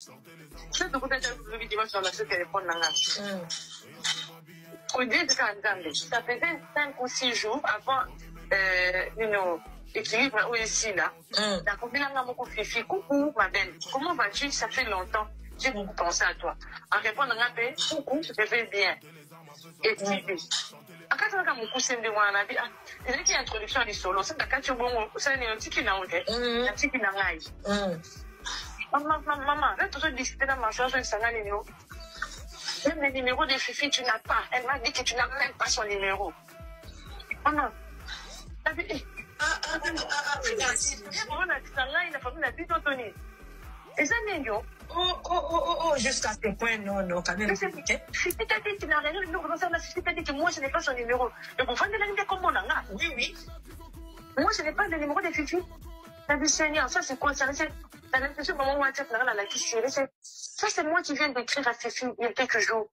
Je te contacte sur le vidéo sur le téléphone. Ça faisait 5 ou 6 jours avant équilibre ici là. La copine a mon fifi. Coucou ma belle, comment vas-tu? Ça fait longtemps. J'ai beaucoup pensé à toi. En répondant à l'appel, coucou, je te fais bien. Et tu quand tu as mon cousin de moi, on a dit, il y a une introduction à l'isolo. C'est quand tu bon, c'est un petit qui n'a pas un petit qui n'a pas. Maman, j'ai toujours discuté dans ma chambre avec un numéro. Même le numéro de Fifi, tu n'as pas. Elle m'a dit que tu n'as même pas son numéro. Maman, t'as vu? Jusqu'à ce point, non, quand même. Si t'as dit que tu n'as rien, si t'as dit que moi, je n'ai pas son numéro. Et pour faire de la ligne comme on a. Oui. Moi, je n'ai pas de numéro de Fifi. T'as vu, Seigneur, ça c'est quoi? Ça, t'as l'impression que maman WhatsApp n'a rien à la question. Ça, c'est moi qui viens d'écrire à Fifi il y a quelques jours.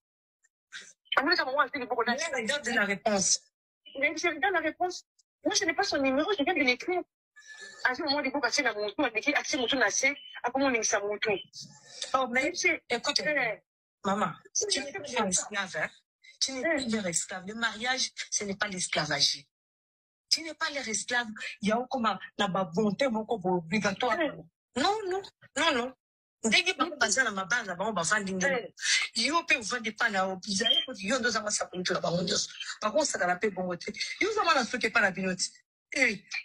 Mais regarde la réponse. Je regarde la réponse. Moi, je n'ai pas son numéro, je viens de l'écrire. À ce moment, il faut passer la moto, avec qui accès moto nassé, à comment on est sa moto. Oh, mais écoute, maman, tu n'es plus un esclave, hein? Tu n'es plus un esclave. Le mariage, ce n'est pas l'esclavage. Tu n'es pas leur esclave. Il y a comme la bonté, mon corps obligatoire. Non. Dès que tu passes dans ma base, on va vendre des yo peut vendre pas là au pizza. Yo deux ans ça pour tout là-bas. Par contre, ça la paix bon côté. Yo ça m'a fait pas la binote.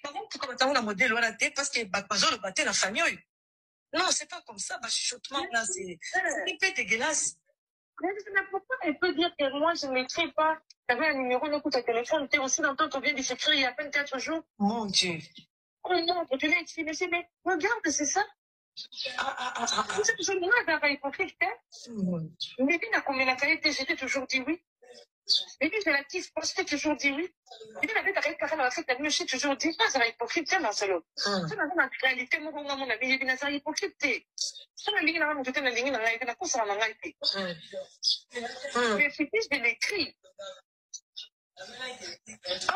Par contre, pourquoi tu as un modèle là tête parce que pas besoin de battre la famille. Non, c'est pas comme ça. Bah chuchotement là, c'est un peu dégueulasse. Mais pourquoi elle peut dire que moi je ne m'écris pas? Tu avais un numéro de coup de téléphone, tu es aussi dans ton qu'on vient de s'écrire il y a à peine 4 jours. Mon Dieu. Oh non, tu l'as écrit, mais regarde, c'est ça. C'est moi qui avais hypocrite. Mais puis, combien la qualité, j'étais toujours dit oui. Et puis, je la kiffe, je t'ai toujours dit oui. Et puis, la bête avec Karen, la fête, la j'ai toujours dit, ça va hypocrite, tiens, Marcelo. Ça, dans la réalité, mon ami, il est hypocrite. Ça, la ligne, là, j'étais la ligne, là, la course à la ligne. Mais je l'écris.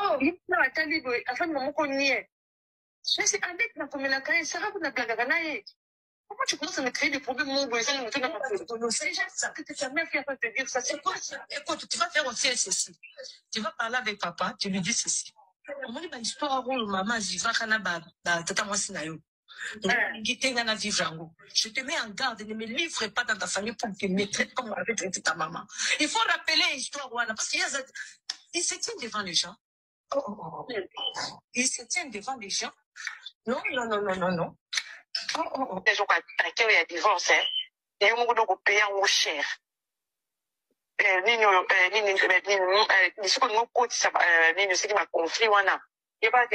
Oh, il y a un talib, afin de me connaître. Mais c'est avec la commune, la carrière, ça va vous la blague. Pourquoi tu commences à me créer des problèmes, mon besoin de monter dans ma tête? C'est déjà ça que ta mère qui a pas te dire ça. C'est quoi ça? Écoute, tu vas faire aussi ceci. Tu vas parler avec papa, tu lui dis ceci. On m'a dit, bah, histoire où maman, j'y vais, tata moi, sinayo. Je te mets en garde, ne me livre pas dans ta famille pour que tu me traites comme on avait traité ta maman. Il faut rappeler l'histoire, parce qu'il se tient devant les gens. Il se tient devant les gens. Non. Les gens qui ont eu divorce, ils ont payé un cher. Ce qui m'a conflit,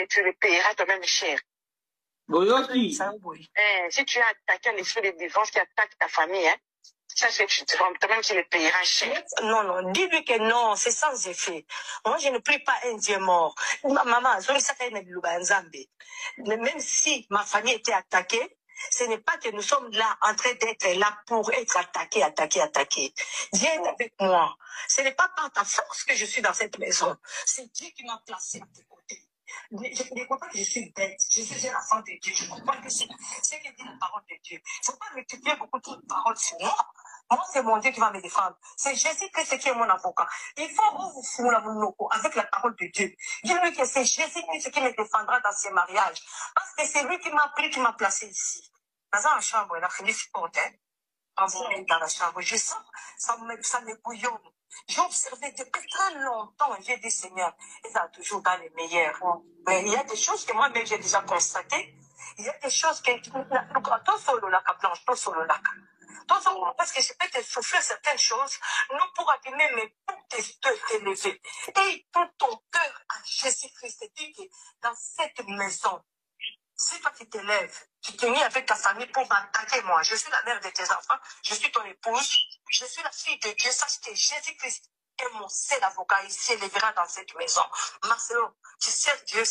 tu le payeras toi-même cher. Si tu as attaqué l'esprit de divorce qui attaque ta famille, ça c'est toi-même tu le payeras cher. Non, dis-lui que non, c'est sans effet. Moi, je ne prie pas un Dieu mort. Maman, même si ma famille était attaquée, ce n'est pas que nous sommes là, en train d'être là pour être attaqués. Dieu est avec moi. Ce n'est pas par ta force que je suis dans cette maison. C'est Dieu qui m'a placé à tes côtés. Je ne crois pas que je suis bête. Je suis un enfant de Dieu. Je comprends que c'est ce que dit la parole de Dieu. Il ne faut pas multiplier beaucoup trop de paroles sur moi. Moi, c'est mon Dieu qui va me défendre. C'est Jésus-Christ qui est mon avocat. Il faut vous fouler avec la parole de Dieu. Dis-lui que c'est Jésus-Christ qui me défendra dans ce mariage. Parce que c'est lui qui m'a pris, qui m'a placé ici. Dans la chambre, il a fini ce portail. Dans la chambre, je sens, ça me bouillonne. J'ai observé depuis très longtemps, j'ai dit Seigneur, il a toujours dans les meilleurs. Mais il y a des choses que moi-même j'ai déjà constatées. Il y a des choses que parce que je peux te souffrir certaines choses, non pour abîmer, mais pour t'élever. Et tout ton cœur à Jésus-Christ, dit que dans cette maison, si toi tu t'élèves, tu te mets avec ta famille pour m'attaquer, moi, je suis la mère de tes enfants, je suis ton épouse, je suis la fille de Dieu, sache que Jésus-Christ est mon seul avocat, il s'élèvera dans cette maison. Marcelo, tu sers Dieu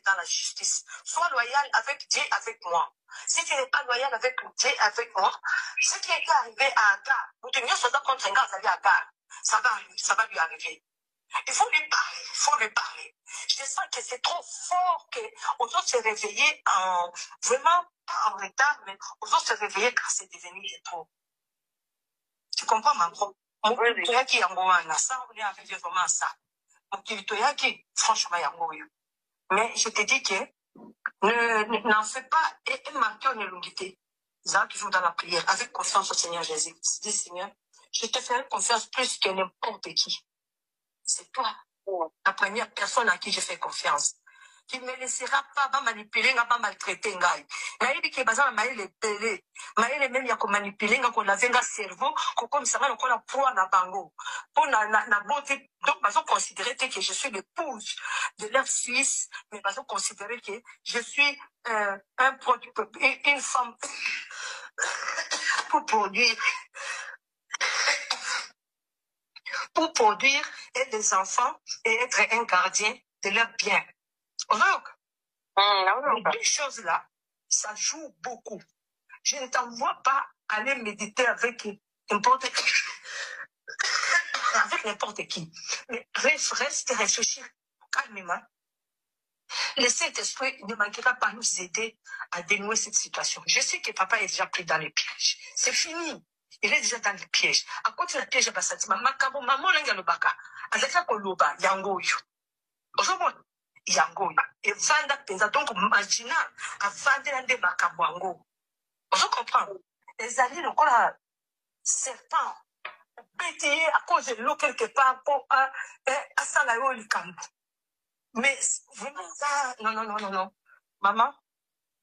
dans la justice. Sois loyal avec Dieu, avec moi. Si tu n'es pas loyal avec Dieu, avec moi, ce qui est arrivé à Agar, vous devez se dire contre Agar, ça va lui arriver. Il faut lui parler. Je sens que c'est trop fort qu'on doit se réveiller vraiment pas en retard, mais on doit se réveiller car c'est devenu trop. comprends ma propre. Qui est ça, on est arrivé vraiment à ça. Qui, franchement, mais je te dis que n'en fais pas et marquez une longuité. Ça, toujours dans la prière, avec confiance au Seigneur Jésus. Dis, Seigneur, je te ferai confiance plus que n'importe qui. C'est toi, la première personne à qui je fais confiance. Tu ne me laisseras pas manipuler, pas maltraiter. Naïbi qui est basé à maïle pelé. Maïle même, il y a qu'on manipuler, qu'on a un cerveau, comme ça, on a proie na bango. Pour na beauté. Donc, ils ont considéré que je suis l'épouse de leur fils, mais ils ont considéré que je suis un produit, une femme pour produire et des enfants et être un gardien de leur bien. Donc, les deux choses-là, ça joue beaucoup. Je ne t'envoie pas aller méditer avec n'importe qui. Mais reste réfléchir calmement. Le Saint-Esprit ne manquera pas nous aider à dénouer cette situation. Je sais que papa est déjà pris dans les pièges. C'est fini. Il est déjà dans les pièges. À côté de la piège, maman, azaka koloba yangoyo. Ozomona yangoyo. Et vanda penza donc imagina avandela nde makambo yango. Ozo comprendre. Ezali lokola serpent. Pétillé à cause de l'eau quelque part pour asala yo likambo. Mais vraiment ça, non. Maman,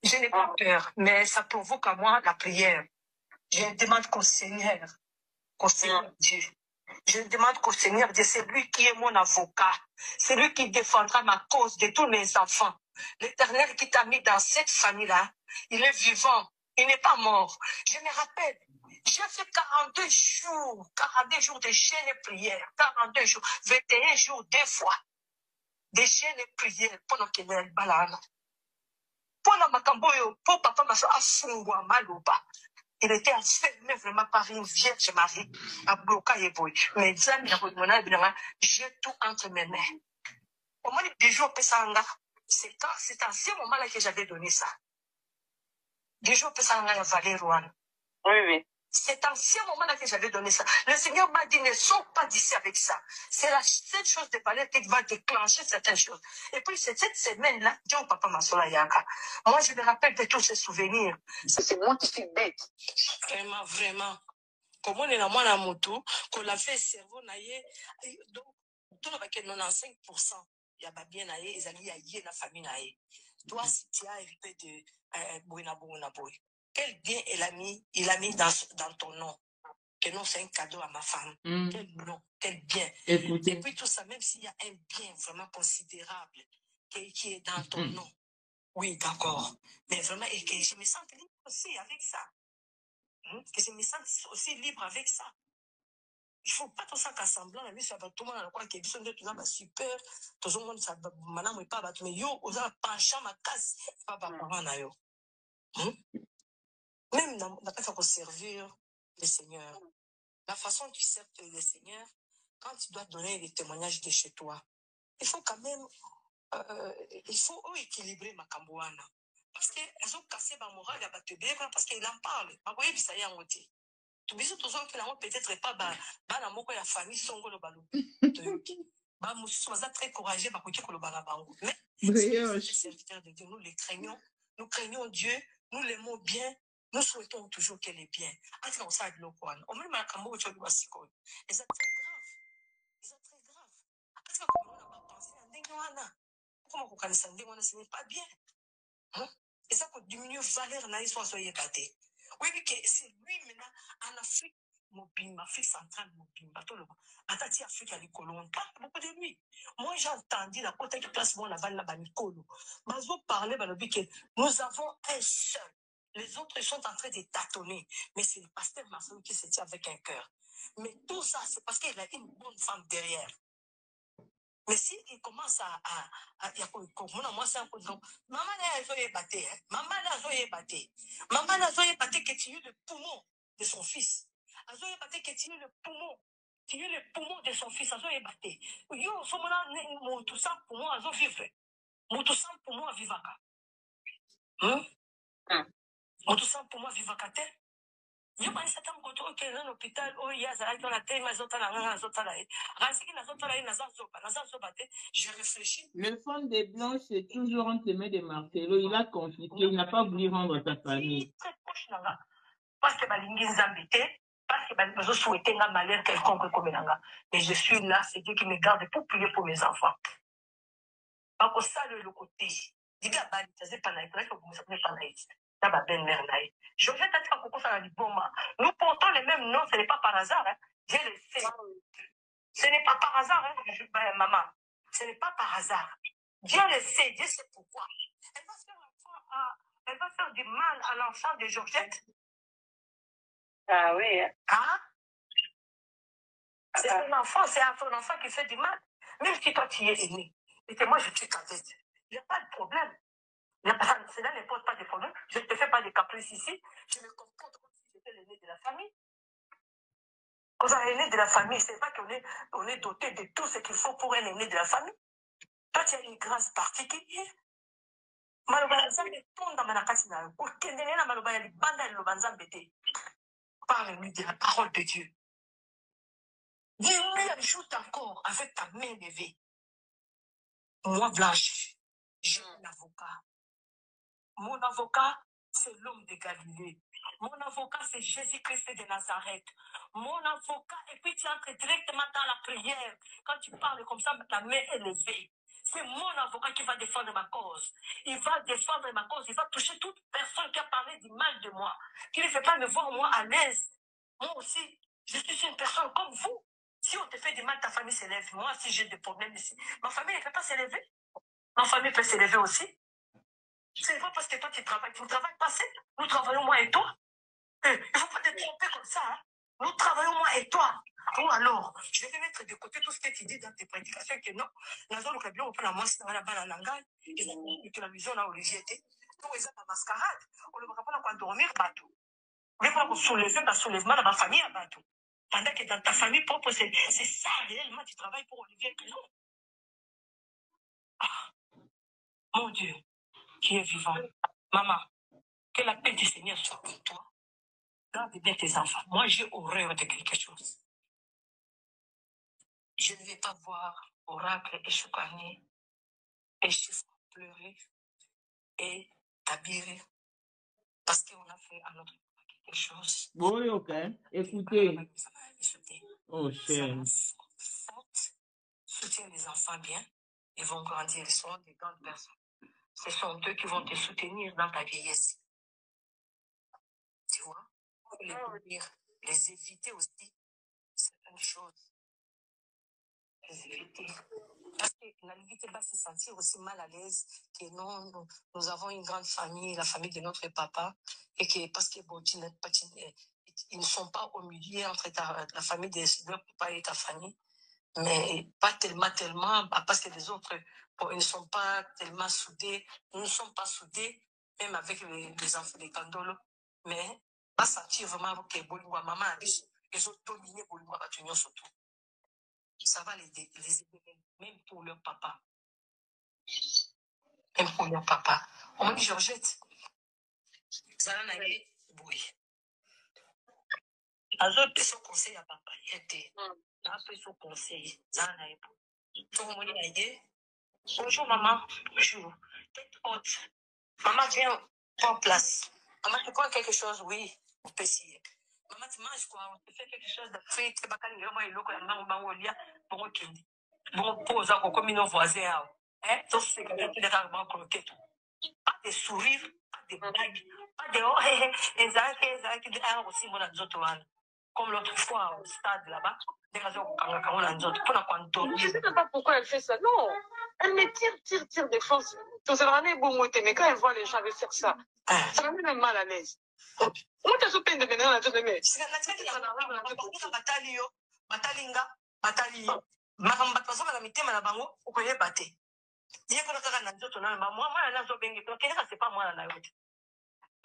je n'ai pas peur, mais ça provoque à moi la prière. Je demande qu'au Seigneur Dieu. Je demande qu'au Seigneur Dieu, c'est lui qui est mon avocat. C'est lui qui défendra ma cause de tous mes enfants. L'Éternel qui t'a mis dans cette famille-là, il est vivant. Il n'est pas mort. Je me rappelle, j'ai fait 42 jours de jeûne et prière. 42 jours, 21 jours, 2 fois. De jeûne et prière pendant qu'il y a le balade. Pendant ma camboyo, pour papa m'a fait afungwa maloba. Il était enfermé vraiment par une vierge Marie à Blocaïeboy. Mais j'ai tout entre mes mains. Au moins, des jours, c'est en ce moment-là que j'avais donné ça. Des jours, à Valéroine. Oui. C'est en ce moment-là que j'avais donné ça. Le Seigneur m'a dit, ne sors pas d'ici avec ça. C'est cette chose de parler qui va déclencher certaines choses. Et puis, c'est cette semaine-là, Dieu, papa Masola Yaka. Moi, je me rappelle de tous ces souvenirs. C'est moi qui suis bête. Vraiment. Comme on est dans la moto, qu'on a fait le cerveau, donc, tout le paquet 95%, il y a bien naïe, ils allaient la famille naïe. Toi, si tu as hérité de Bouina. Quel bien il a mis dans ton nom. Que non, c'est un cadeau à ma femme. Quel nom, quel bien. Écoutez. Et puis tout ça, même s'il y a un bien vraiment considérable qui est dans ton nom. Oui, d'accord. Mais vraiment, et que je me sens libre aussi avec ça. Que je me sens aussi libre avec ça. Il ne faut pas tout ça qu'assemblant, la vie, ça va tout le monde, quoi, qui sont de tout ça, super, tout le monde, ça va, madame, pas, mais yo, vous avez penché ma casse, pas, yo. Même dans la façon de servir le Seigneur, la façon dont tu sers le Seigneur, quand tu dois donner des témoignages de chez toi, il faut quand même, il faut équilibrer ma cambouana. Parce qu'ils ont cassé ma morale à Batebé, parce qu'ils en parlent. Ma voyez, ça y est, en ôté. Tout bisous, tous ceux qui n'ont peut-être pas, la moko la famille, sont le ballon. Bah, nous sommes très courageux, bah, côté le ballon. Mais, les serviteurs de Dieu, nous les craignons. Nous craignons Dieu, nous l'aimons bien. Nous souhaitons toujours qu'elle est bien. Est-ce qu'on sait de l'Okwan? On met ma cambo au Tchouba Sikon. Et c'est très grave. C'est très grave. Est-ce qu'on n'a pas pensé à Ndengwana? Comment vous connaissez Ndengwana? Ce n'est pas bien. Et ça, qu'on diminue valeur, n'a soit soyez batté. Oui, que c'est lui maintenant en Afrique. Mobimba, Afrique centrale, Mobimba, tout le monde. Atati Afrique à l'école, on parle beaucoup de lui. Moi, j'ai entendu la côté qui place moi là-bas, là-bas, Nicolo. Mais vous parlez, que nous avons un seul. Les autres sont en train de tâtonner. Mais c'est le pasteur Marcel qui se tient avec un cœur. Mais tout ça, c'est parce qu'il a une bonne femme derrière. Mais si il commence moi, c'est un peu de maman n'a pas batté, maman n'a pas batté. Maman n'a pas batté que tu es le poumon de son fils. Elle n'a pas batté que tu es le poumon. Tu es le poumon de son fils. Elle n'a pas batté. Yo, ce moment-là, tout ça pour moi, elle a vivre. Tout ça pour moi, vivaka. Tout ça pour moi, vivaka. Je pense que c'est un contrôle qui est dans l'hôpital. Oh, il y a ça, dans la tête, mais autres là, je réfléchis. Le fond des blanches, c'est toujours entre les mains de Marcelo. Il a compliqué, il n'a pas voulu rendre sa famille. Très proche, parce que Balingi Nzambité, parce que je souhaitais un malheur quelconque comme Nanga. Et je suis là, c'est Dieu qui me garde pour prier pour mes enfants. Parce que ça, le côté. Diga Bali, c'est pas naïf, là, vous ne pas naïf. Là, ma belle-mère naïf. Je vais t'être à Coco Saliboma. Nous portons les mêmes noms, ce n'est pas par hasard, hein. Dieu le sait. Ce n'est pas par hasard, hein, maman. Ce n'est pas par hasard. Dieu le sait, Dieu sait pourquoi. Elle va faire du mal à l'enfant de Georgette. Ah oui. Hein? C'est un enfant, c'est à ton enfant qui fait du mal. Même si toi tu y es aimé. Et que moi je suis cadette. Il n'y a pas de problème. Cela ne pose pas de problème. Je ne te fais pas de caprices ici. Je me comporte comme si j'étais l'aîné de la famille. Quand on est l'aîné de la famille, c'est pas qu'on est doté de tout ce qu'il faut pour un aîné de la famille. Toi, tu as une grâce particulière. Parle-lui de la parole de Dieu. Dis-lui, ajoute encore avec ta main levée. Moi, Blanche, j'ai un avocat. Mon avocat, c'est l'homme de Galilée. Mon avocat, c'est Jésus-Christ de Nazareth. Mon avocat, et puis tu entres directement dans la prière. Quand tu parles comme ça, ta main est levée. C'est mon avocat qui va défendre ma cause. Il va défendre ma cause. Il va toucher toute personne qui a parlé du mal de moi. Qui ne fait pas me voir moi à l'aise. Moi aussi, je suis une personne comme vous. Si on te fait du mal, ta famille s'élève. Moi, si j'ai des problèmes ici, ma famille ne peut pas s'élever. Ma famille peut s'élever aussi. C'est pas parce que toi tu travailles. Tu ne travailles pas seul. Nous travaillons moi et toi. Il ne faut pas te tromper comme ça. Hein. Nous travaillons moi et toi. Ou alors, je vais mettre de côté tout ce que tu dis dans tes prédications que non. Nous avons le on peut la moisse dans la balle en langue. Et que la vision là, Olivier était. Nous, ils ont la mascarade. On ne va pas dormir bateau. On ne va pas soulever un soulèvement dans ma famille à bateau. Pendant que dans ta famille propre, c'est ça réellement, tu travailles pour Olivier que non. Ah, mon Dieu, qui est vivant. Maman, que la paix du Seigneur soit pour toi. Garde bien tes enfants. Moi, j'ai horreur de quelque chose. Je ne vais pas voir oracle et choucané, et chiffre pleurer, et tabirer, parce qu'on a fait à notre quelque chose. Oui, ok. Écoutez. Oh, cher. Soutiens les enfants bien. Ils vont grandir. Ils seront des grandes personnes. Ce sont eux qui vont te soutenir dans ta vieillesse. Tu vois? Les punir, les éviter aussi. C'est une chose. Les éviter. Parce que la limite va se sentir aussi mal à l'aise que non, nous avons une grande famille, la famille de notre papa, et que parce que bon, ils ne sont pas au milieu entre la famille de leur papa et ta famille, mais pas tellement, parce que les autres, bon, ils ne sont pas tellement soudés, nous ne sommes pas soudés, même avec les enfants de Kandolo, mais pas sentir vraiment que Bolingwa, maman, ils ont dominé Bolingwa, surtout. Ça va les aider, même pour leur papa. Même pour leur papa. On m'a dit, Georgette, ça n'a pas boui. Les autres, son conseil à papa, il était. Après son conseil, ça n'a pas boui. Tout le monde a dit, bonjour maman, bonjour. Tête haute. Maman, viens, prends place. Maman, tu prends quelque chose? Oui, on peut essayer. Maman, tu manges quoi? On te fait quelque chose de frites, tu vas aller au pour bon, pose encore comme nos voisins. Hein? Ça, c'est quelqu'un qui est carrément croqué. Pas de sourire, pas de blagues, pas de oh, Ezaki, aussi, mon autres. Comme l'autre fois au stade là-bas, des raisons pour Je ne sais même pas pourquoi elle fait ça. Non, elle me tire des forces. Tout ça, mais quand elle voit les gens faire ça, ça la met même mal à l'aise. Moi, tu as peine de venir à la journée, mais.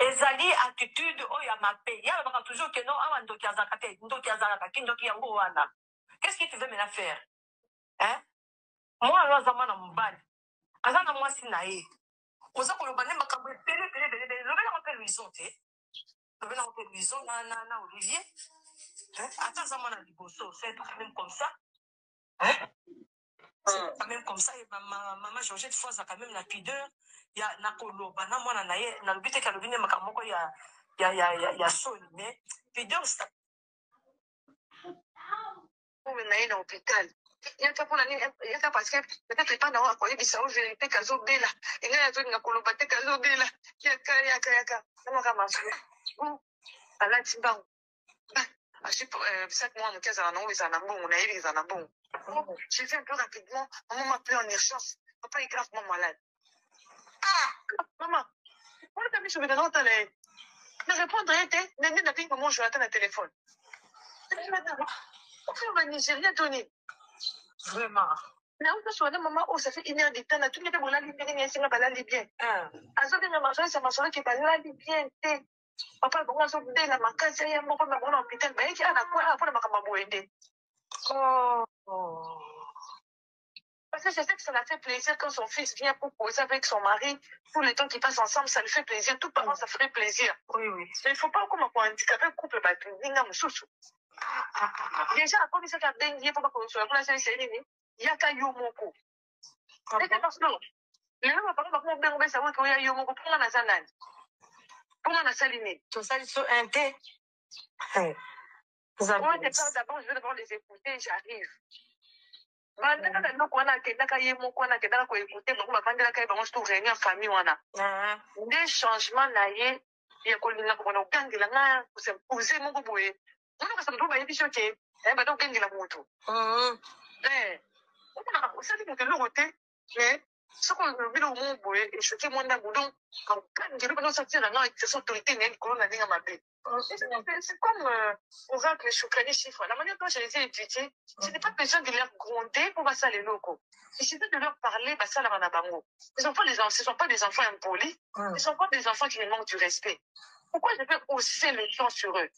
Ezali attitude oya mape. Ya baka toujours que non, awa ndoki azaka te, ndoki azaka ki ndoki yango wana. Qu'est-ce que tu veux maintenant faire? Hein? Moi alors zamana mbali. Azana moi sinae. Oza ko lobane makambo pele lobela mape luisonte. la télévision, Olivier. Attends, ça m'a dit, c'est quand même comme ça. C'est quand même comme ça. Et maman Georgette Foz a quand même la pudeur. Il y a Nakolo, moi, na le but est qu'à l'objet, il y a son, mais pudeur, ça. On est dans l'hôpital. Il y a parce que peut-être pas d'avoir quoi, il s'en vérité kazo bela. Il y a tout na kolobate kazo bela. Yaka. Comment ça marche? À la timba. À chaque 5 mois, mon cas, ça n'a pas bon, on a eu les anabons. J'ai fait un peu rapidement. Maman m'a appelé en urgence. Papa est gravement malade. Ah, maman, on t'a mis sur le téléphone. Ne répondre, n'est pas comment je attends le téléphone. On va Nigeria, Tony. Vraiment. Mais on peut soigner maman, oh, ça fait 1 heure de temps, tout le monde est libéré, c'est pas bien. À ce moment-là, c'est ma soeur qui est pas là, bien. Papa, bon, on s'en fout de la macasse, il y a mon papa, mon hôpital, mais il y a la quoi, après, ma maman aider. Parce que je sais que ça l'a fait plaisir quand son fils vient pour poser avec son mari, tout le temps qu'ils passent ensemble, ça lui fait plaisir. Tout parents, ça ferait plaisir. Oui. Mais il ne faut pas comme un handicapé, un couple, déjà, comme ça, il y a pas il y a qu'à Yomoko. C'est parce que le nom va parler de mon savoir qu'il y a Yomoko pour la Zanane. Pour la Saline. Tout ça, ils sont un thé. Moi, d'abord, je vais d'abord les écouter, j'arrive. Des changements, il y a ce qu'on veut le mot boy et choquer mon d'aboudon quand je ne peux pas sortir la langue cette autorité n'est qu'on a dit à ma bête. C'est comme oracle les choucani chiffres. La manière dont je les ai étudiés, ce n'est pas besoin de leur gronder pour passer les locaux. Il suffit de leur parler, bah ça la manabango. Ce ne sont pas des enfants impolis, ce ne sont pas des enfants qui manquent du respect. Pourquoi je peux hausser le ton sur eux?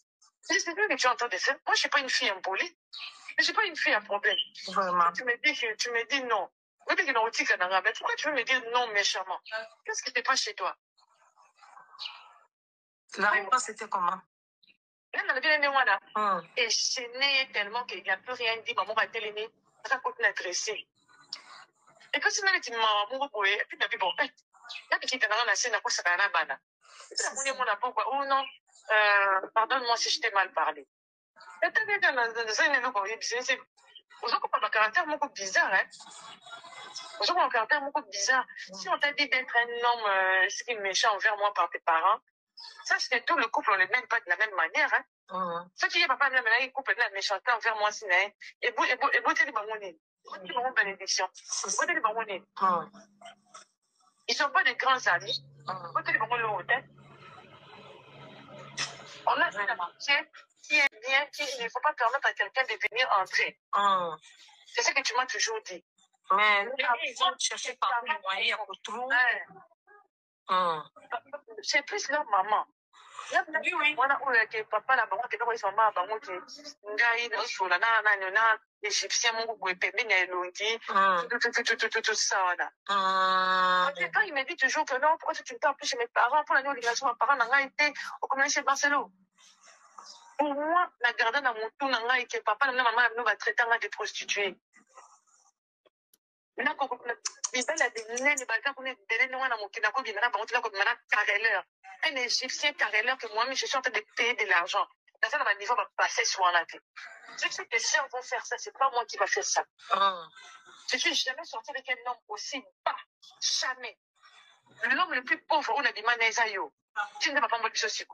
C'est ce que tu entends de faire. Moi, je ne suis pas une fille impolie, mais je ne suis pas une fille à problème. Vraiment. Tu me dis non. Pourquoi tu veux me dire non méchamment? Qu'est-ce qui te passe chez toi? La réponse c'était comment? Et gêné tellement qu'il n'a plus rien dit. Maman va télé, ça continue à dresser. Et quand tu m'as dit maman, et puis tu as dit bon, là tu t'es dans la scène, à quoi ça va la bana? Oh non, pardonne-moi si je t'ai mal parlé. Et tu as dit dans la scène, vous avez un caractère beaucoup bizarre, hein? Vous avez un caractère beaucoup bizarre. Si on t'a dit d'être un homme méchant envers moi par tes parents, ça c'est tout le couple, on n'est même pas de la même manière, hein? Ce qui est papa, le couple de la méchanceté envers moi, c'est né. Et vous, t'es des baronniers. Vous, t'es des bénédictions. Vous, t'es des baronniers. Ils ne sont pas des grands amis. Vous, t'es des baronniers. On a fait la marché qui est bien, qu'il ne faut pas permettre à quelqu'un de venir entrer. C'est ce que tu m'as toujours dit. Mais ils ont cherché par le moyen à retrouver. C'est plus leur maman. Oui. Voilà où papa la banque, ils sont mal, banque, ils sont là, Égyptien, mon goût, tout ça, là. Quand il me dit toujours que non, pourquoi tu ne parles plus chez mes parents, pour la nouvelle relation, mes parents n'ont été au commun chez Barcelone. Pour moi, la garde dans mon tour, n'a été papa, la maman, nous va traiter de prostituée. Là, quand il a des nains, les bâtards, on est des nains, on a mon kinako, il y a un carreleur. Un Égyptien carreleur que moi, je suis en train de payer de l'argent. Dans ça, on va passer sur la tête. Je sais que si on va faire ça, c'est pas moi qui va faire ça. Je suis jamais sorti avec un homme aussi bas. Jamais. L'homme le plus pauvre, on a dit Manézayo. Tu ne vas pas me dire ceci.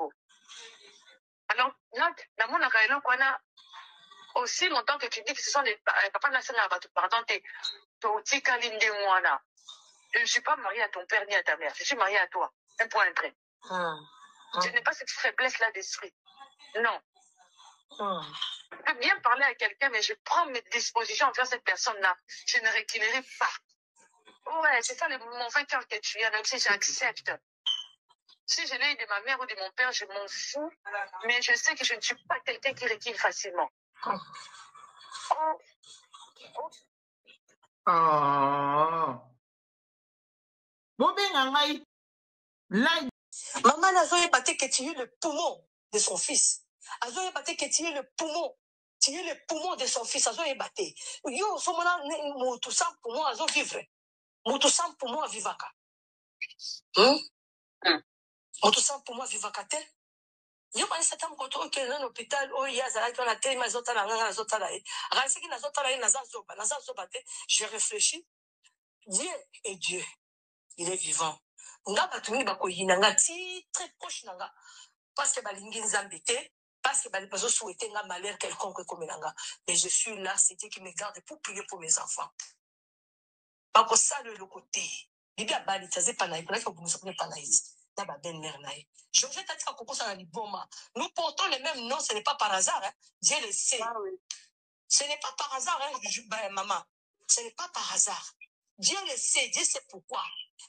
Alors, dans mon carreleur, on a aussi longtemps que tu dis que ce sont des papas nationaux, pardon, je ne suis pas mariée à ton père ni à ta mère. Je suis mariée à toi. Un point entré. Je n'ai pas cette faiblesse-là d'esprit. Non. Je peux bien parler à quelqu'un, mais je prends mes dispositions envers cette personne-là. Je ne reculerai pas. Ouais, c'est ça le mauvais cœur que tu as, même si j'accepte. Si je l'ai eu de ma mère ou de mon père, je m'en fous. Mais je sais que je ne suis pas quelqu'un qui recule facilement. Maman n'a pas été que tu as eu le poumon. de son fils. Azo yebate que tu es le poumon. Tu es le poumon de son fils. Azo yebate. Yo, somona, moutou sans poumon, azo vivre. Moutou sans poumon, vivaka. Moutou sans poumon, vivaka te. Yo, quand c'est un côté qui est dans l'hôpital, oh, il y a ça, on a tellement d'azota là, n'azota là. Renseigne n'azota là, n'azazoba te. Je réfléchis. Dieu est Dieu. Il est vivant. Nga batumi bakoyina nga ti très proche nanga. Parce que balingi nzambe te. Parce que bazo souhaiter nga malheur quelconque comme nanga. Mais je suis là, c'est Dieu qui me garde pour prier pour mes enfants. Bako ça le côté. Bibi abali taze panaï, pour que vous ne panaï. D'aba ben mère naï. Georges t'a dit à Coco ça na liboma. Nous portons les mêmes noms, ce n'est pas par hasard, hein. Dieu le sait. Ah, oui. Ce n'est pas par hasard, hein, maman. Ce n'est pas par hasard. Dieu le sait, Dieu sait pourquoi.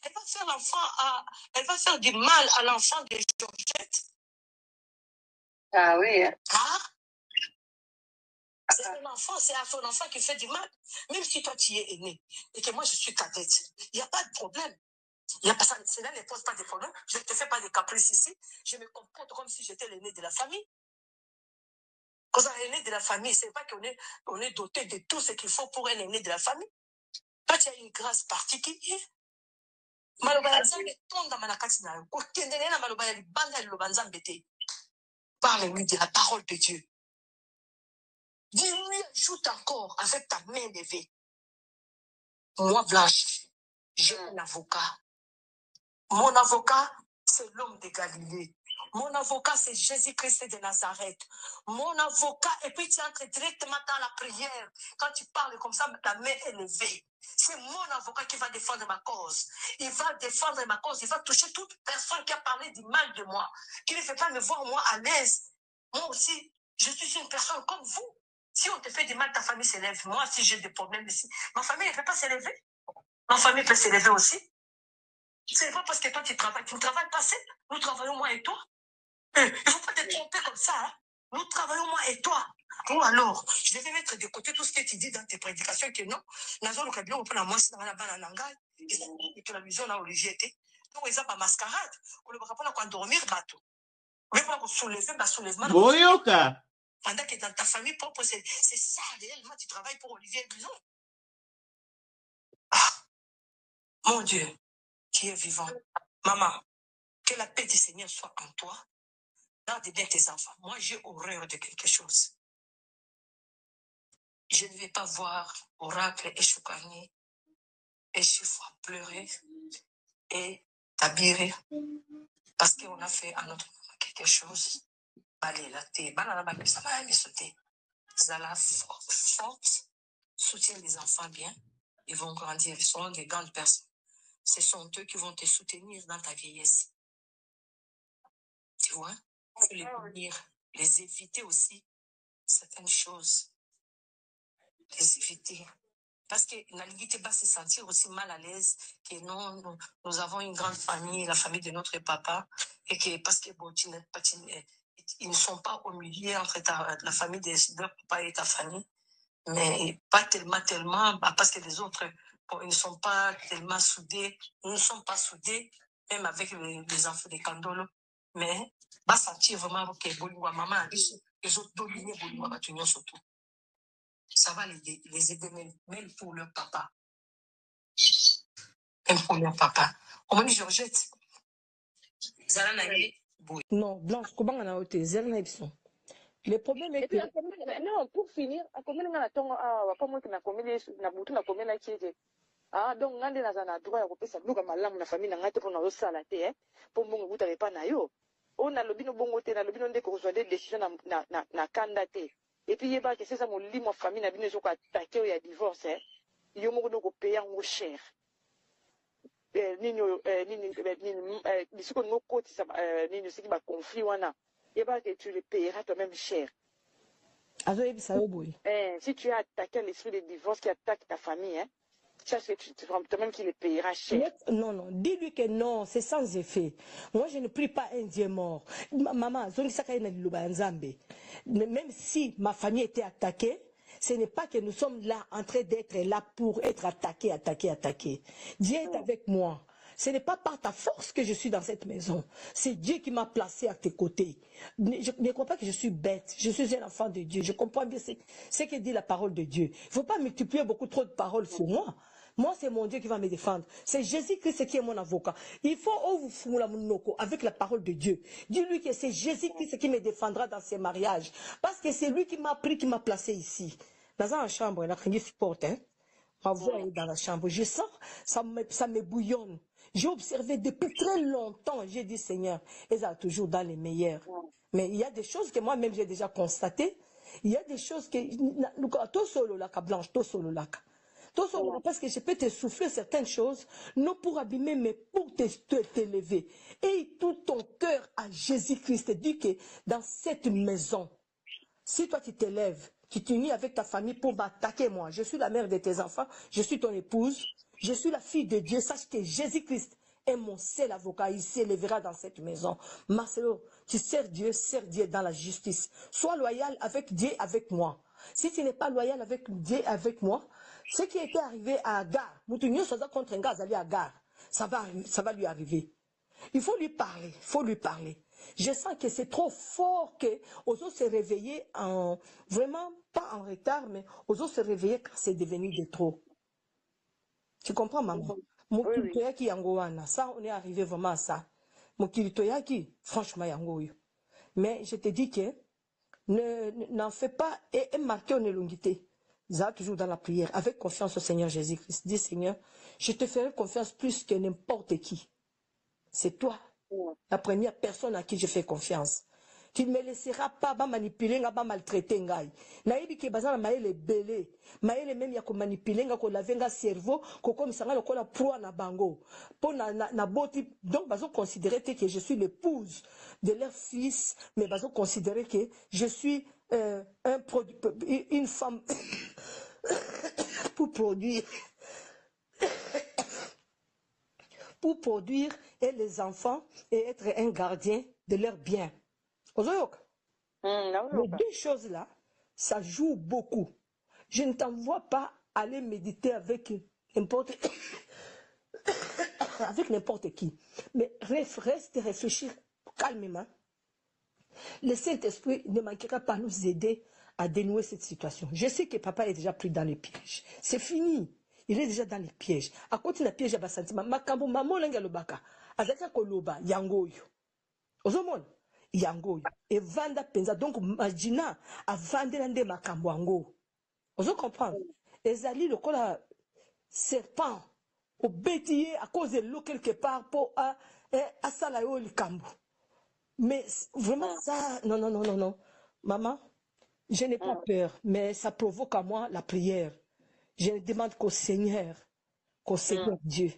Elle va faire du mal à l'enfant de Georgette. Ah oui. Ah? C'est son enfant, c'est à son enfant qui fait du mal. Même si toi tu es aîné et que moi je suis cadette, il n'y a pas de problème. Il y a pas ça, cela ne pose pas de problème. Je ne te fais pas de caprices ici. Je me comporte comme si j'étais l'aîné de la famille. Quand on est l'aîné de la famille, c'est pas qu'on est doté de tout ce qu'il faut pour un aîné de la famille. Toi, tu as une grâce particulière. Parle-lui de la parole de Dieu. Dis-lui, ajoute encore avec ta main levée. Moi, Blanche, j'ai un avocat. Mon avocat, c'est l'homme de Galilée. Mon avocat, c'est Jésus-Christ de Nazareth. Mon avocat, et puis tu entres directement dans la prière. Quand tu parles comme ça, ta main est levée. C'est mon avocat qui va défendre ma cause. Il va défendre ma cause. Il va toucher toute personne qui a parlé du mal de moi. Qui ne fait pas me voir moi à l'aise. Moi aussi, je suis une personne comme vous. Si on te fait du mal, ta famille s'élève. Moi, si j'ai des problèmes ici, ma famille ne peut pas s'élever. Ma famille peut s'élever aussi. C'est pas parce que toi tu travailles. Tu ne travailles pas seul. Nous travaillons moi et toi. Il ne faut pas te tromper comme ça. Hein? Nous travaillons moi et toi. Ou alors, je devais mettre de côté tout ce que tu dis dans tes prédications que non. Nazo le cabine, on prend la moisse dans la banane nangai. Et que la vision là, Olivier était. Donc, ils ont pas mascarade. On ne va pas dormir bateau. On ne va pas soulever, soulèvement. Boyoka. Pendant que dans ta famille propre, c'est ça, réellement, tu travailles pour Olivier Bison. Ah, mon Dieu, qui est vivant. Maman, que la paix du Seigneur soit en toi. Garde bien tes enfants. Moi, j'ai horreur de quelque chose. Je ne vais pas voir Oracle et Choukani et Chiffre pleurer et tabirer parce qu'on a fait à notre maman quelque chose. Zala forte, soutient les enfants bien. Ils vont grandir, ils seront des grandes personnes. Ce sont eux qui vont te soutenir dans ta vieillesse. Tu vois? Les punir, les éviter aussi certaines choses. Les éviter. Parce que Naliguité va se sentir aussi mal à l'aise que nous avons une grande famille, la famille de notre papa, et que parce que bon, ils ne sont pas au milieu entre la famille de leur papa et ta famille, mais pas tellement, parce que les autres, bon, ils ne sont pas tellement soudés, nous ne sommes pas soudés, même avec les enfants de Kandolo, mais va sentir vraiment que Bolingwa maman, les autres dominés Bolingwa Batunyo surtout. Ça va les aider même pour leur papa. Même pour leur papa. On m'a dit Georgette. Non, Blanche, comment on a ôté le problème est que... Non, pour finir, donc, ngande na droit ya kopesa luka malamu na famille na ngate pour na sala te pour mbongo butale pa na yo ona lobino bongo te na lobino ndeko kozwa des décisions na kanda te et puis yeba que c'est ça mon limo famille na bino zo ko attaquer ya divorce yo moko do ko payer ngo cher nini bisiko ngo koti sa nini siki ba conflit wana yeba que tu le payeras toi-même cher. Si tu as attaqué l'esprit de divorce qui attaque ta famille, hein, c'est toi-même qui le payera cher. Non, dis-lui que non, c'est sans effet. Moi, je ne prie pas un Dieu mort. Maman, même si ma famille était attaquée, ce n'est pas que nous sommes là en train d'être là pour être attaqués. Dieu est avec moi. Ce n'est pas par ta force que je suis dans cette maison. C'est Dieu qui m'a placé à tes côtés. Je ne crois pas que je suis bête. Je suis un enfant de Dieu. Je comprends bien ce que dit la parole de Dieu. Il ne faut pas multiplier beaucoup trop de paroles sur moi. Moi, c'est mon Dieu qui va me défendre. C'est Jésus-Christ qui est mon avocat. Il faut avec la parole de Dieu. Dis-lui que c'est Jésus-Christ qui me défendra dans ses mariages. Parce que c'est lui qui m'a pris, qui m'a placé ici. Dans la chambre, il a rien supporte, hein. Ma voix est dans la chambre. Je sens, ça me bouillonne. J'ai observé depuis très longtemps. J'ai dit, Seigneur, ils sont toujours dans les meilleurs. Mais il y a des choses que moi-même j'ai déjà constatées. Il y a des choses que... Tout solo là, blanche, tout solo là. Parce que je peux te souffler certaines choses, non pour abîmer, mais pour t'élever. Et tout ton cœur à Jésus-Christ. Dis que dans cette maison, si toi tu t'élèves, tu t'unis avec ta famille pour m'attaquer moi, je suis la mère de tes enfants, je suis ton épouse, je suis la fille de Dieu, sache que Jésus-Christ est mon seul avocat, il s'élèvera dans cette maison. Marcelo, tu sers Dieu dans la justice. Sois loyal avec Dieu, avec moi. Si tu n'es pas loyal avec Dieu, avec moi, ce qui était arrivé à Agar, contre un gars, à Agar, ça va lui arriver. Il faut lui parler, il faut lui parler. Je sens que c'est trop fort que aux autres se réveiller vraiment pas en retard, mais aux autres se réveiller quand c'est devenu de trop. Tu comprends, maman? Mon kilitoyaki yangoana, ça on est arrivé vraiment à ça. Mon kilitoyaki, franchement yango. Mais je te dis que n'en fais pas et marquez en élongité. Ça, toujours dans la prière, avec confiance au Seigneur Jésus-Christ. Dis, Seigneur, je te ferai confiance plus que n'importe qui. C'est toi, la première personne à qui je fais confiance. Tu ne me laisseras pas manipuler, pas maltraiter. Naïbi qui est basé dans les belé. Maël même yako manipuler, ko laver nga cerveau, ko comme ça ko la proie na bango. Pour na boti, donc bazo considérer que je suis l'épouse de leur fils, mais bazo considérer que je suis une femme pour produire et les enfants et être un gardien de leurs biens. Les deux choses là, ça joue beaucoup. Je ne t'envoie pas aller méditer avec n'importe qui. Mais reste réfléchir calmement. Le Saint-Esprit ne manquera pas nous aider à dénouer cette situation. Je sais que papa est déjà pris dans les pièges. C'est fini. Il est déjà dans les pièges. À côté de la piège, il y a sentiment. Makambo maman lenga lobaka. Azaka koloba yangoyo. Ozomon yangoyo. Et vanda penza donc magina a vendre nde makambo yango. Ozo comprendre. Ezali le kola serpent au bétier à cause de l'eau quelque part pour à salayo likambo. Mais vraiment ça non. Maman, je n'ai pas peur, mais ça provoque à moi la prière. Je demande qu'au Seigneur Dieu,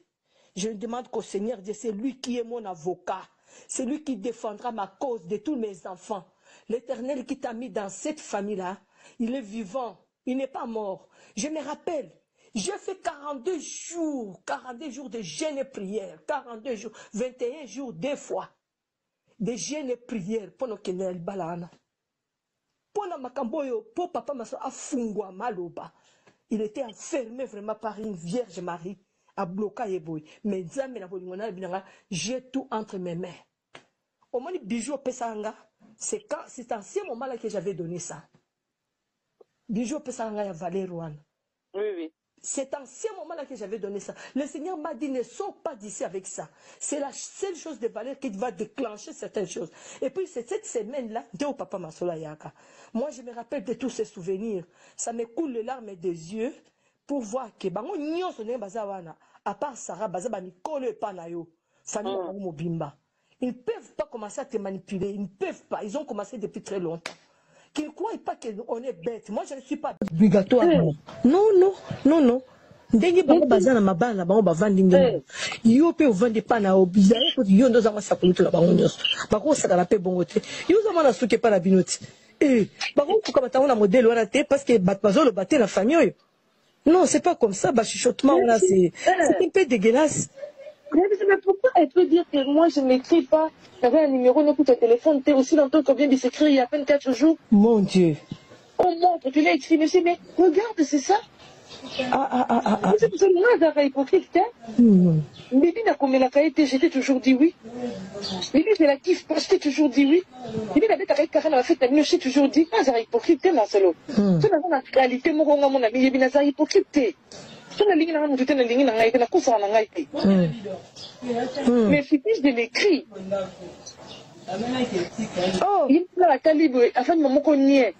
je demande qu'au Seigneur Dieu, c'est lui qui est mon avocat, c'est lui qui défendra ma cause de tous mes enfants. L'Éternel qui t'a mis dans cette famille-là, il est vivant, il n'est pas mort. Je me rappelle, j'ai fait 42 jours de jeûne et prière, 42 jours, 21 jours, 2 fois, de jeûne et prière, pour nos kenel balana. Pour na makamboyo, pour papa maso afungwa maloba. Il était enfermé vraiment par une Vierge Marie à bloquer boy. Mais j'ai tout entre mes mains. Au moins, bijou pesanga, c'est en ce moment-là que j'avais donné ça. Bijou pesanga ya Valérouane. Oui. C'est en ce moment-là que j'avais donné ça. Le Seigneur m'a dit, ne sors pas d'ici avec ça. C'est la seule chose de valeur qui va déclencher certaines choses. Et puis, c'est cette semaine-là, de papa Masola Yaka. Moi, je me rappelle de tous ces souvenirs. Ça me coule les larmes des yeux pour voir que, à part Sarah, famille Mobimba, ils ne peuvent pas commencer à te manipuler. Ils ne peuvent pas. Ils ont commencé depuis très longtemps. Qu'ils ne croient pas qu'on est bête. Moi, je ne suis pas obligatoire. Non. Ndenge bango bazana mabala bango bavandi ndenge. Yo pe ovandi pa na obizaye ko yo ndo zama sakulutu la bango nyoso. Bako sakala pe bongo te. Yo zama na suke pa na binoti. Bako ko kamata na modèle wana te parce que bazolo baté la famille. Non, c'est pas comme ça, chuchotement là c'est un peu dégueulasse. Mais pourquoi elle peut dire que moi je n'écris pas? Il y avait un numéro de ton téléphone, t'es aussi longtemps qu'on vient de s'écrire il y a à peine 4 jours. Mon Dieu. Oh mon, tu l'as écrit, monsieur, mais regarde, c'est ça. C'est pour ça que moi, j'ai hypocrite. Bibi n'a comme la qualité, j'étais toujours dit oui. Bibi, je la kiffe pas, j'étais toujours dit oui. Bibi n'a pas fait la fête, j'ai toujours dit, ah, j'ai hypocrite, Marcelo. Tu n'as pas la qualité, mon ami, Bibi n'a hypocrite. Tu n'as pas la qualité, mais fiche de l'écrit. Oh, il y a la calibre, afin de me connaître.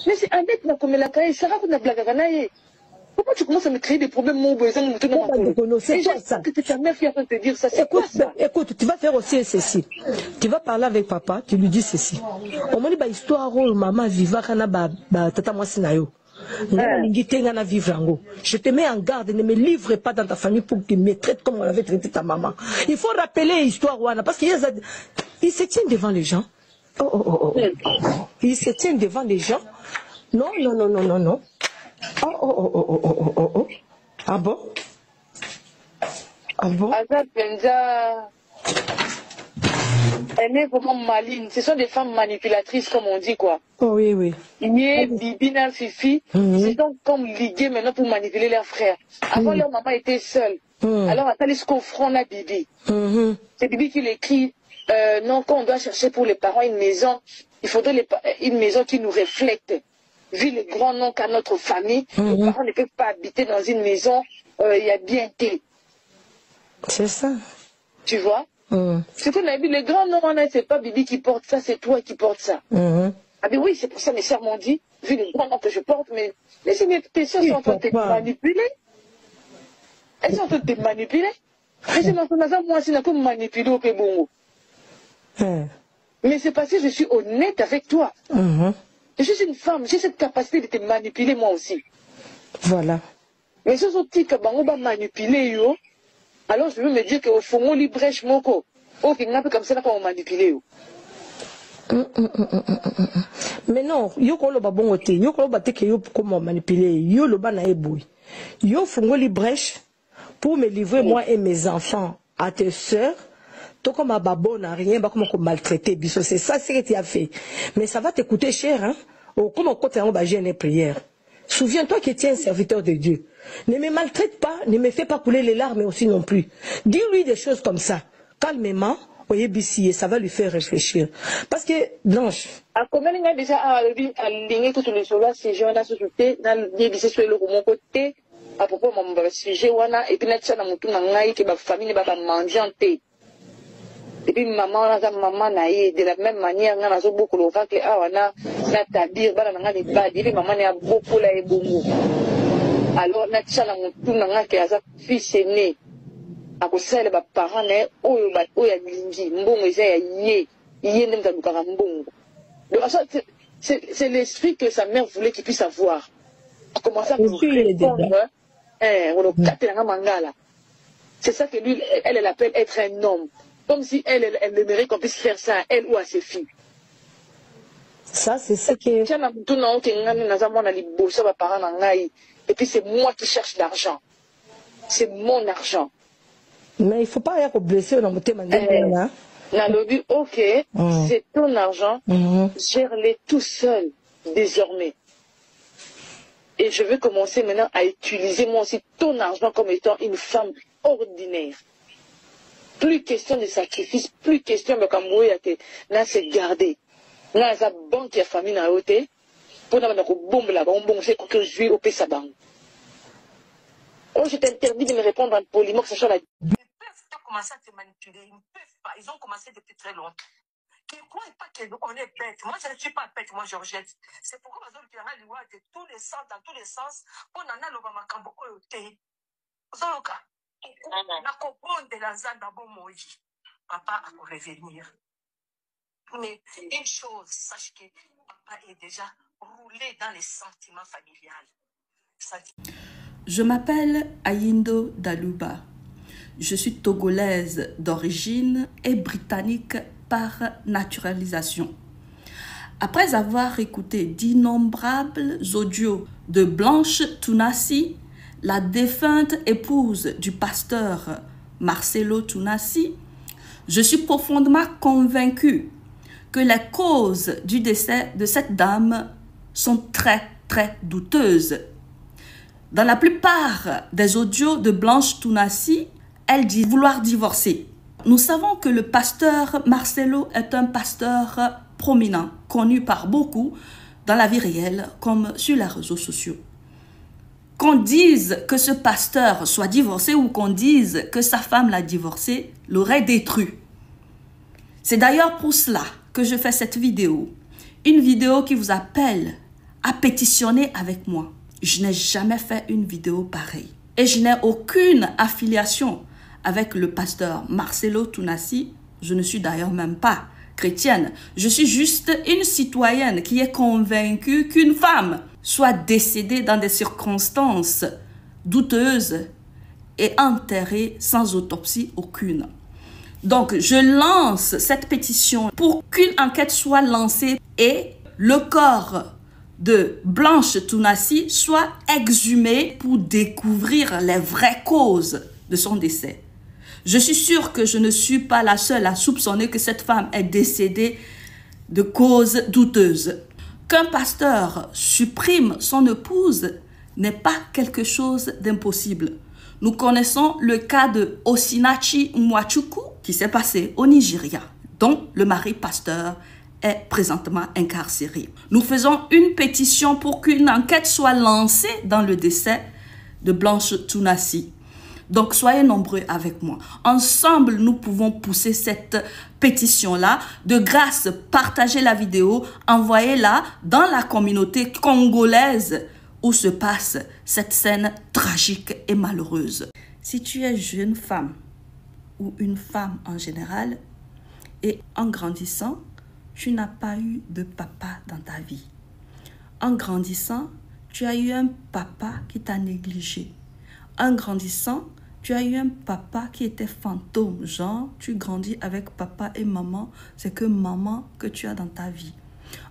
Mais c'est un bête, comme la qualité, ça raconte la blague à naïe. Pourquoi tu commences à me créer des problèmes, mon besoin de me c'est quoi ça? Que ta mère qui a fait te dire ça, c'est quoi ça? Écoute, tu vas faire aussi ceci. Tu vas parler avec papa, tu lui dis ceci. Au moins, il y a une histoire où maman vivra quand tata moi sinayo. Je te mets en garde, ne me livre pas dans ta famille pour que tu me traites comme on avait traité ta maman. Il faut rappeler l'histoire, parce qu'il se tient devant les gens. Il se tient devant les gens. Non. Ah bon? Elle est vraiment maligne. Ce sont des femmes manipulatrices, comme on dit, quoi. Oh oui. Bibina, Fifi, c'est donc comme liguées maintenant pour manipuler leurs frères. Avant, leur maman était seule. Alors, attendez ce qu'on fera à Bibi. C'est Bibi qui l'écrit. Non, quand on doit chercher pour les parents une maison, il faudrait une maison qui nous reflète. Vu le grand nom qu'a notre famille, les parents ne peuvent pas habiter dans une maison, il y a bien été. C'est ça. Tu vois? C'est qu'on a vu le grand nom, c'est pas Bibi qui porte ça, c'est toi qui portes ça. Ah ben oui, c'est pour ça mes sœurs m'ont dit, vu le grand nom que je porte, mais tes sœurs sont en train de te manipuler. Elles sont en train de te manipuler. Mais c'est moi, c'est un peu manipulé au Pébongo. Mais c'est parce que je suis honnête avec toi. Je suis une femme, j'ai cette capacité de te manipuler moi aussi. Voilà. Mais si on dit que on va manipuler, alors je veux me dire qu'au fond, on librèche mon corps. Oh, qu'il n'y a pas comme ça qu'on va manipuler. Mais non, yo ko lo ba bon ote, yo ko lo ba te ke yo comment manipuler, yo lo ba na eboui. Yo fongo librèche pour me livrer moi et mes enfants à tes sœurs. Toi, comme un babon n'a rien, bah, comment maltraiter, biso, c'est ça, c'est ce que tu as fait. Mais ça va te coûter cher, hein. Oh, comment côté on va gêner les prières. Souviens-toi que tu es un serviteur de Dieu. Ne me maltraite pas, ne me fais pas couler les larmes aussi non plus. Dis-lui des choses comme ça, calmement, et ça va lui faire réfléchir. Parce que, Blanche. À combien il y a déjà aligné toutes les choses là, ces gens-là, société, dans les sur le côté, à propos de mon sujet, et puis là, tu as mon tour que ma famille va manger en thé. Et puis maman naïe de la même manière on a beaucoup le fait que on a c'est-à-dire bana nga ni ba dit maman a beaucoup la ebongo alors na tsala mutu nga ke aza fils aîné akosala ba parents na oyo ya lingi mbongo eza ya ye ndem za lukaka mbongo donc c'est l'esprit que sa mère voulait qu'il puisse avoir a commencé à nous répondre c'est ça que lui elle appelle être un homme. Comme si elle aimerait qu'on puisse faire ça à elle ou à ses filles. Ça, c'est ce que... Et puis c'est moi qui cherche l'argent. C'est mon argent. Mais il ne faut pas y avoir blessé dans mon thème. Ok, c'est ton argent. Gère-les tout seul, désormais. Et je veux commencer maintenant à utiliser moi aussi ton argent comme étant une femme ordinaire. Plus question de sacrifice, plus question de Camboué à se garder. Là, la banque qui a famille à côté, pour nous avoir bombe là-bas, on bombe, c'est que je vais au Pessaban. Oh, je t'interdis de me répondre en polymorphe, sachant la. Ils peuvent commencer à te manipuler, ils ne peuvent pas, ils ont commencé depuis très longtemps. Qui ne croient pas qu'on est bête. Moi, je ne suis pas bête, moi, Georgette. C'est pourquoi je vais de tous les sens, dans tous les sens, on en a le Bamacambo au thé. Zoka. Papa a revenir. Mais une chose, sache que papa est déjà roulé dans les sentiments familiales. Je m'appelle Ayindo Daluba. Je suis togolaise d'origine et britannique par naturalisation. Après avoir écouté d'innombrables audios de Blanche Tounassi, la défunte épouse du pasteur Marcelo Tounassi, je suis profondément convaincue que les causes du décès de cette dame sont très, très douteuses. Dans la plupart des audios de Blanche Tounassi, elle dit vouloir divorcer. Nous savons que le pasteur Marcelo est un pasteur prominent, connu par beaucoup dans la vie réelle comme sur les réseaux sociaux. Qu'on dise que ce pasteur soit divorcé ou qu'on dise que sa femme l'a divorcé, l'aurait détruit. C'est d'ailleurs pour cela que je fais cette vidéo. Une vidéo qui vous appelle à pétitionner avec moi. Je n'ai jamais fait une vidéo pareille. Et je n'ai aucune affiliation avec le pasteur Marcelo Tounassi. Je ne suis d'ailleurs même pas chrétienne. Je suis juste une citoyenne qui est convaincue qu'une femme soit décédée dans des circonstances douteuses et enterrée sans autopsie aucune. Donc, je lance cette pétition pour qu'une enquête soit lancée et le corps de Blanche Tounassi soit exhumé pour découvrir les vraies causes de son décès. Je suis sûre que je ne suis pas la seule à soupçonner que cette femme est décédée de causes douteuses. Qu'un pasteur supprime son épouse n'est pas quelque chose d'impossible. Nous connaissons le cas de Osinachi Nwachukwu qui s'est passé au Nigeria, dont le mari pasteur est présentement incarcéré. Nous faisons une pétition pour qu'une enquête soit lancée dans le décès de Blanche Tounassi. Donc, soyez nombreux avec moi. Ensemble, nous pouvons pousser cette pétition-là. De grâce, partagez la vidéo, envoyez-la dans la communauté congolaise où se passe cette scène tragique et malheureuse. Si tu es jeune femme ou une femme en général et en grandissant, tu n'as pas eu de papa dans ta vie. En grandissant, tu as eu un papa qui t'a négligé. En grandissant, tu as eu un papa qui était fantôme. Genre, tu grandis avec papa et maman, c'est que maman que tu as dans ta vie.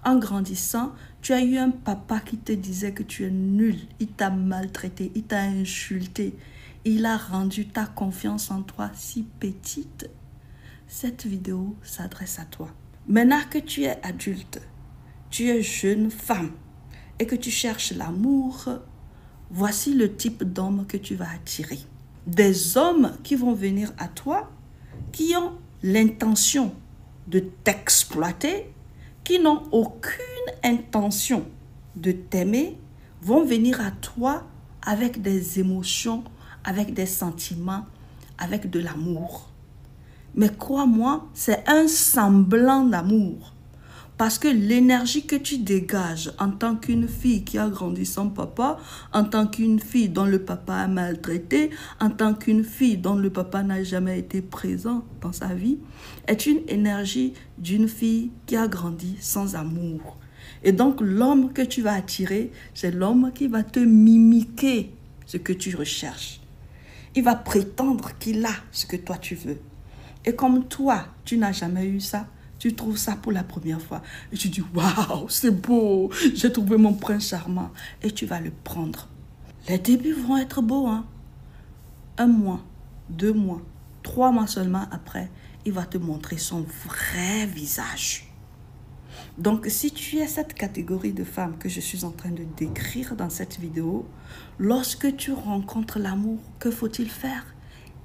En grandissant, tu as eu un papa qui te disait que tu es nul. Il t'a maltraité, il t'a insulté. Il a rendu ta confiance en toi si petite. Cette vidéo s'adresse à toi. Maintenant que tu es adulte, tu es jeune femme et que tu cherches l'amour, voici le type d'homme que tu vas attirer. Des hommes qui vont venir à toi, qui ont l'intention de t'exploiter, qui n'ont aucune intention de t'aimer, vont venir à toi avec des émotions, avec des sentiments, avec de l'amour. Mais crois-moi, c'est un semblant d'amour. Parce que l'énergie que tu dégages en tant qu'une fille qui a grandi sans papa, en tant qu'une fille dont le papa a maltraité, en tant qu'une fille dont le papa n'a jamais été présent dans sa vie, est une énergie d'une fille qui a grandi sans amour. Et donc l'homme que tu vas attirer, c'est l'homme qui va te mimiquer ce que tu recherches. Il va prétendre qu'il a ce que toi tu veux. Et comme toi, tu n'as jamais eu ça, tu trouves ça pour la première fois. Et tu dis, waouh, c'est beau, j'ai trouvé mon prince charmant. Et tu vas le prendre. Les débuts vont être beaux, hein. 1 mois, 2 mois, 3 mois seulement après, il va te montrer son vrai visage. Donc, si tu es cette catégorie de femmes que je suis en train de décrire dans cette vidéo, lorsque tu rencontres l'amour, que faut-il faire?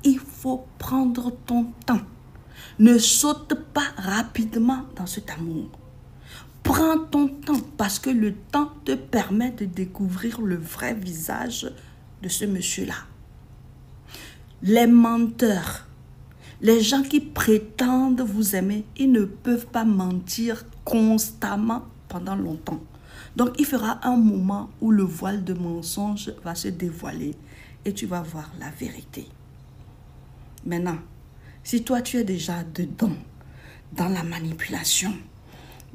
Il faut prendre ton temps. Ne saute pas rapidement dans cet amour. Prends ton temps parce que le temps te permet de découvrir le vrai visage de ce monsieur-là. Les menteurs, les gens qui prétendent vous aimer, ils ne peuvent pas mentir constamment pendant longtemps. Donc, il fera un moment où le voile de mensonge va se dévoiler et tu vas voir la vérité. Maintenant, si toi tu es déjà dedans, dans la manipulation,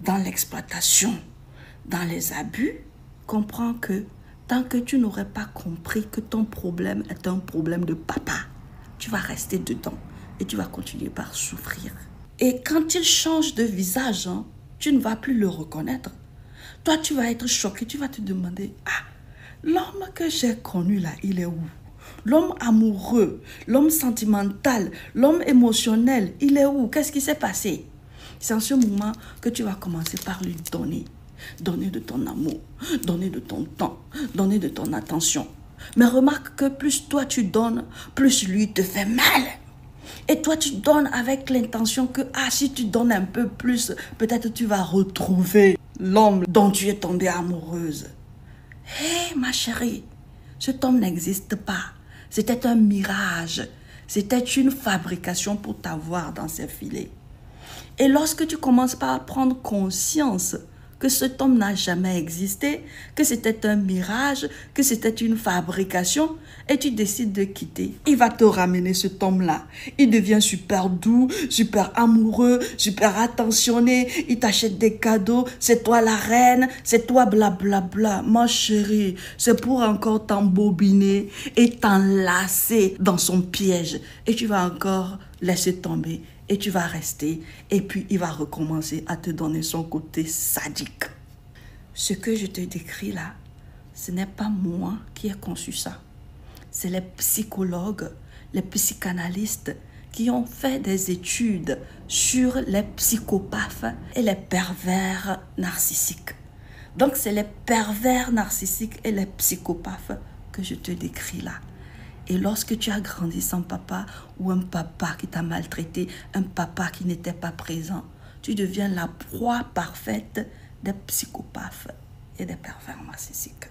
dans l'exploitation, dans les abus, comprends que tant que tu n'aurais pas compris que ton problème est un problème de papa, tu vas rester dedans et tu vas continuer par souffrir. Et quand il change de visage, hein, tu ne vas plus le reconnaître. Toi, tu vas être choqué, tu vas te demander, ah, l'homme que j'ai connu là, il est où? L'homme amoureux, l'homme sentimental, l'homme émotionnel, il est où? Qu'est-ce qui s'est passé? C'est en ce moment que tu vas commencer par lui donner. Donner de ton amour, donner de ton temps, donner de ton attention. Mais remarque que plus toi tu donnes, plus lui te fait mal. Et toi tu donnes avec l'intention que si tu donnes un peu plus, peut-être tu vas retrouver l'homme dont tu es tombée amoureuse. Hé ma chérie, cet homme n'existe pas. C'était un mirage. C'était une fabrication pour t'avoir dans ses filets. Et lorsque tu commences par prendre conscience que cet homme n'a jamais existé, que c'était un mirage, que c'était une fabrication, et tu décides de quitter, il va te ramener cet homme-là. Il devient super doux, super amoureux, super attentionné, il t'achète des cadeaux, c'est toi la reine, c'est toi blablabla. Ma chérie, c'est pour encore t'embobiner et t'enlacer dans son piège. Et tu vas encore laisser tomber. Et tu vas rester, et puis il va recommencer à te donner son côté sadique. Ce que je te décris là, ce n'est pas moi qui ai conçu ça. C'est les psychologues, les psychanalystes qui ont fait des études sur les psychopathes et les pervers narcissiques. Donc c'est les pervers narcissiques et les psychopathes que je te décris là. Et lorsque tu as grandi sans papa ou un papa qui t'a maltraité, un papa qui n'était pas présent, tu deviens la proie parfaite des psychopathes et des pervers narcissiques.